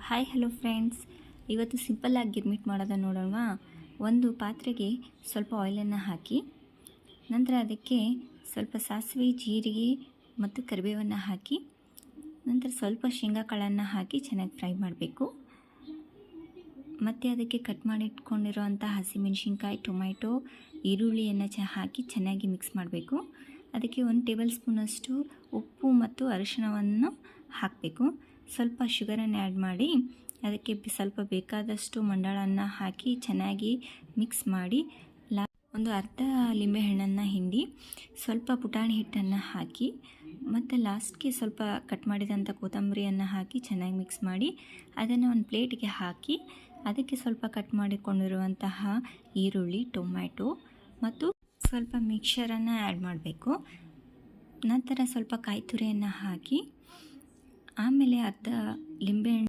Hi hello friends, ಇವತ್ತು ಸಿಂಪಲ್ಲಾಗಿ ಗಿರ್ಮಿಟ್ ಮಾಡೋದನ್ನು ನೋಡೋಣ. ಒಂದು ಪಾತ್ರೆಗೆ ಸ್ವಲ್ಪ ಆಯಿಲನ್ನು ಹಾಕಿ, ನಂತರ ಅದಕ್ಕೆ ಸ್ವಲ್ಪ ಸಾಸಿವೆ, ಜೀರಿಗೆ ಮತ್ತು ಕರಿಬೇವನ್ನು ಹಾಕಿ, ನಂತರ ಸ್ವಲ್ಪ ಶೇಂಗಾ ಕಾಳನ್ನು ಹಾಕಿ ಚೆನ್ನಾಗಿ ಫ್ರೈ ಮಾಡಬೇಕು. ಮತ್ತು ಅದಕ್ಕೆ ಕಟ್ ಮಾಡಿ ಇಟ್ಕೊಂಡಿರೋವಂಥ ಹಸಿಮೆಣಸಿನ್ಕಾಯಿ, ಟೊಮ್ಯಾಟೊ, ಈರುಳ್ಳಿಯನ್ನು ಹಾಕಿ ಚೆನ್ನಾಗಿ ಮಿಕ್ಸ್ ಮಾಡಬೇಕು. ಅದಕ್ಕೆ 1 ಟೇಬಲ್ ಸ್ಪೂನಷ್ಟು ಉಪ್ಪು ಮತ್ತು ಅರಿಶಿಣವನ್ನು ಹಾಕಬೇಕು. ಸ್ವಲ್ಪ ಶುಗರನ್ನು ಆ್ಯಡ್ ಮಾಡಿ ಅದಕ್ಕೆ ಸ್ವಲ್ಪ ಬೇಕಾದಷ್ಟು ಮಂಡಾಳನ್ನು ಹಾಕಿ ಚೆನ್ನಾಗಿ ಮಿಕ್ಸ್ ಮಾಡಿ ಒಂದು ಅರ್ಧ ಲಿಂಬೆಹಣ್ಣನ್ನು ಹಿಂಡಿ ಸ್ವಲ್ಪ ಪುಟಾಣಿ ಹಿಟ್ಟನ್ನು ಹಾಕಿ ಮತ್ತು ಲಾಸ್ಟ್ಗೆ ಸ್ವಲ್ಪ ಕಟ್ ಮಾಡಿದಂಥ ಕೊತ್ತಂಬರಿಯನ್ನು ಹಾಕಿ ಚೆನ್ನಾಗಿ ಮಿಕ್ಸ್ ಮಾಡಿ ಅದನ್ನು ಒಂದು ಪ್ಲೇಟ್ಗೆ ಹಾಕಿ ಅದಕ್ಕೆ ಸ್ವಲ್ಪ ಕಟ್ ಮಾಡಿಕೊಂಡಿರುವಂತಹ ಈರುಳ್ಳಿ, ಟೊಮ್ಯಾಟೊ ಮತ್ತು ಸ್ವಲ್ಪ ಮಿಕ್ಸರನ್ನು ಆ್ಯಡ್ ಮಾಡಬೇಕು. ನಂತರ ಸ್ವಲ್ಪ ಕಾಯಿ ತುರಿಯನ್ನು ಹಾಕಿ ಆಮೇಲೆ ಅರ್ಧ ಲಿಂಬೆಹಣ್ಣು